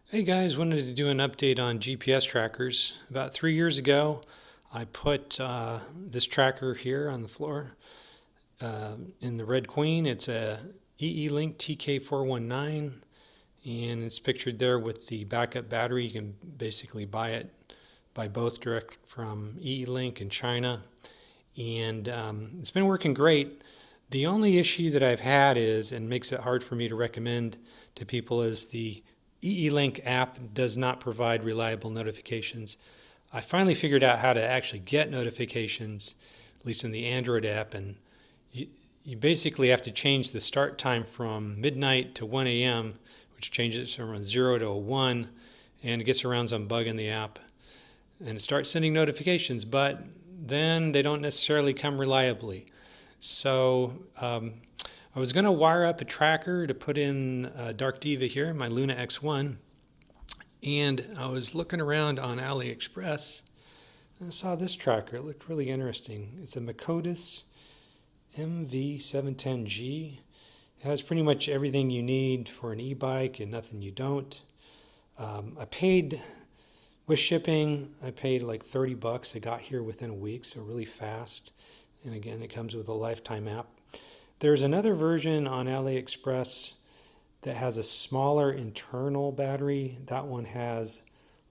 Hey guys, wanted to do an update on GPS trackers. About 3 years ago, I put this tracker here on the floor in the Red Queen. It's a eelink TK419, and it's pictured there with the backup battery. You can basically buy both direct from eelink in China, and it's been working great. The only issue that I've had is, and makes it hard for me to recommend to people, is the eelink app does not provide reliable notifications. I finally figured out how to actually get notifications, at least in the Android app, and you basically have to change the start time from midnight to 1 a.m., which changes from a 0 to a 1, and it gets around some bug in the app. And it starts sending notifications, but then they don't necessarily come reliably. So I was going to wire up a tracker to put in Dark Diva here, my Luna X1, and I was looking around on AliExpress and I saw this tracker. It looked really interesting. It's a Micodus MV710G. It has pretty much everything you need for an e-bike and nothing you don't. I paid, with shipping, I paid like $30. It got here within a week, so really fast. And again, it comes with a lifetime app. There's another version on AliExpress that has a smaller internal battery. That one has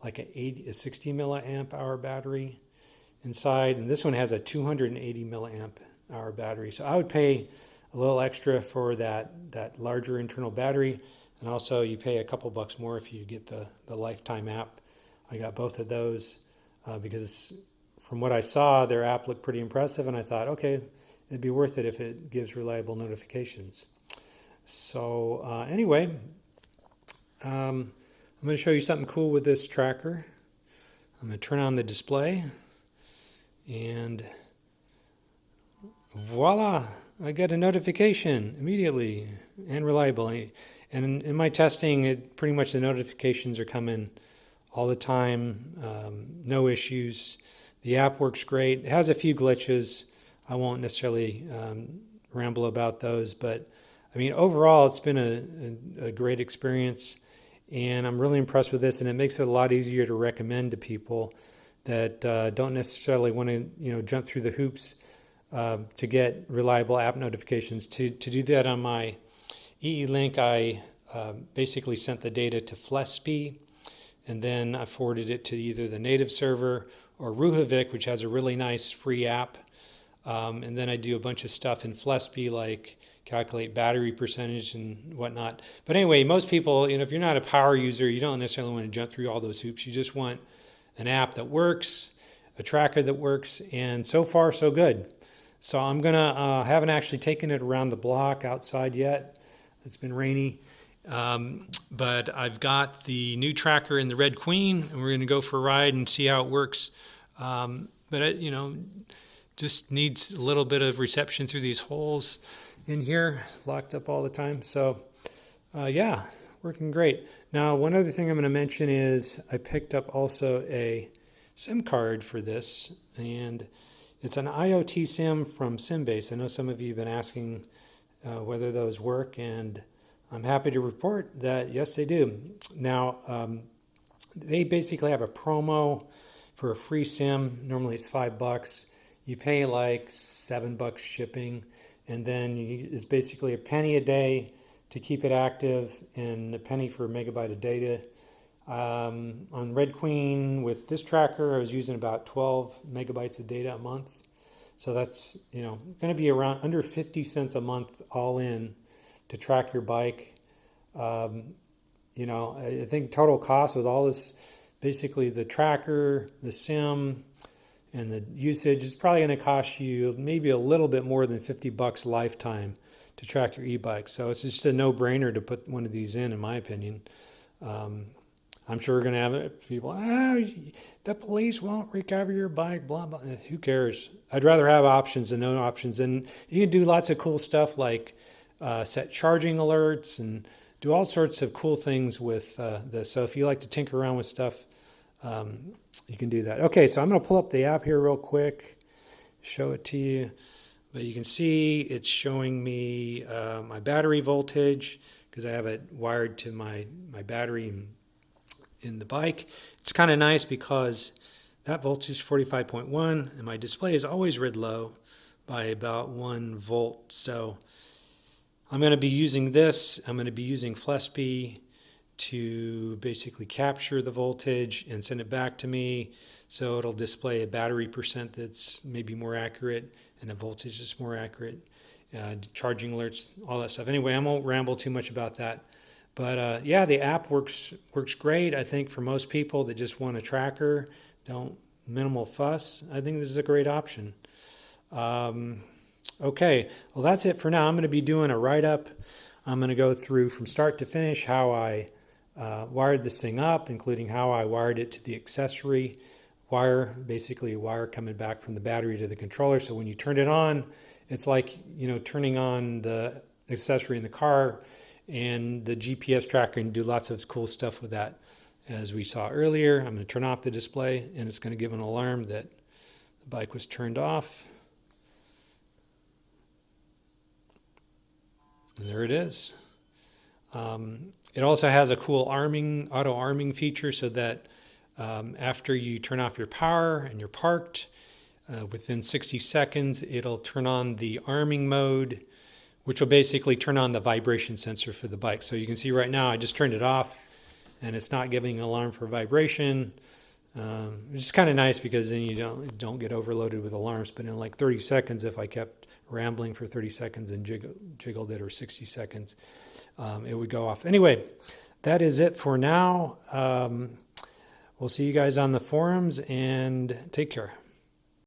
like a 60 milliamp hour battery inside, and this one has a 280 milliamp hour battery. So I would pay a little extra for that larger internal battery, and also you pay a couple bucks more if you get the lifetime app. I got both of those because from what I saw, their app looked pretty impressive, and I thought, okay, it'd be worth it if it gives reliable notifications. So anyway, I'm going to show you something cool with this tracker. I'm going to turn on the display, and voila, I get a notification immediately and reliably. And in my testing, pretty much the notifications are coming all the time, no issues. The app works great. It has a few glitches. I won't necessarily ramble about those, but I mean, overall, it's been a great experience, and I'm really impressed with this, and it makes it a lot easier to recommend to people that don't necessarily want to, jump through the hoops to get reliable app notifications. To do that on my eelink, I basically sent the data to Flespy, and then I forwarded it to either the native server or Ruhavik, which has a really nice free app. And then I do a bunch of stuff in Flespy, like calculate battery percentage and whatnot. But anyway, most people, if you're not a power user, you don't necessarily want to jump through all those hoops. You just want an app that works, a tracker that works, and so far, so good. So I'm going to, haven't actually taken it around the block outside yet. It's been rainy. But I've got the new tracker in the Red Queen, and we're going to go for a ride and see how it works. But it, just needs a little bit of reception through these holes in here, locked up all the time. So, yeah, working great. Now, one other thing I'm going to mention is I picked up also a SIM card for this, and it's an IoT SIM from SimBase. I know some of you have been asking whether those work, and I'm happy to report that yes, they do. Now, they basically have a promo for a free SIM. Normally it's $5. You pay like $7 shipping, and then it's basically a penny a day to keep it active and a penny for a megabyte of data. On Red Queen with this tracker, I was using about 12 megabytes of data a month. So that's going to be around under 50 cents a month all in to track your bike. I think total cost with all this, basically the tracker, the SIM, and the usage is probably going to cost you maybe a little bit more than $50 lifetime to track your e-bike. So it's just a no-brainer to put one of these in my opinion. I'm sure we're going to have people, the police won't recover your bike, blah, blah. Who cares? I'd rather have options than no options. And you can do lots of cool stuff like set charging alerts and do all sorts of cool things with this. So if you like to tinker around with stuff, you can do that. Okay, so I'm going to pull up the app here real quick, show it to you. But you can see it's showing me my battery voltage because I have it wired to my battery. in the bike. It's kind of nice because that voltage is 45.1 and my display is always read low by about 1 volt. So I'm going to be using this. I'm going to be using FlexB to basically capture the voltage and send it back to me. So it'll display a battery percent that's maybe more accurate and a voltage that's more accurate, charging alerts, all that stuff. Anyway, I won't ramble too much about that. But yeah, the app works great. I think for most people that just want a tracker, don't minimal fuss, I think this is a great option. Okay, well that's it for now. I'm going to be doing a write-up. I'm going to go through from start to finish how I wired this thing up, including how I wired it to the accessory wire, basically a wire coming back from the battery to the controller. So when you turn it on, it's like, turning on the accessory in the car, and the GPS tracker can do lots of cool stuff with that. As we saw earlier, I'm going to turn off the display and it's going to give an alarm that the bike was turned off. And there it is. It also has a cool auto arming feature so that after you turn off your power and you're parked, within 60 seconds, it'll turn on the arming mode, which will basically turn on the vibration sensor for the bike. So you can see right now, I just turned it off and it's not giving an alarm for vibration. Which is kind of nice because then you don't get overloaded with alarms. But in like 30 seconds, if I kept rambling for 30 seconds and jiggled it, or 60 seconds, it would go off. Anyway, that is it for now. We'll see you guys on the forums, and take care.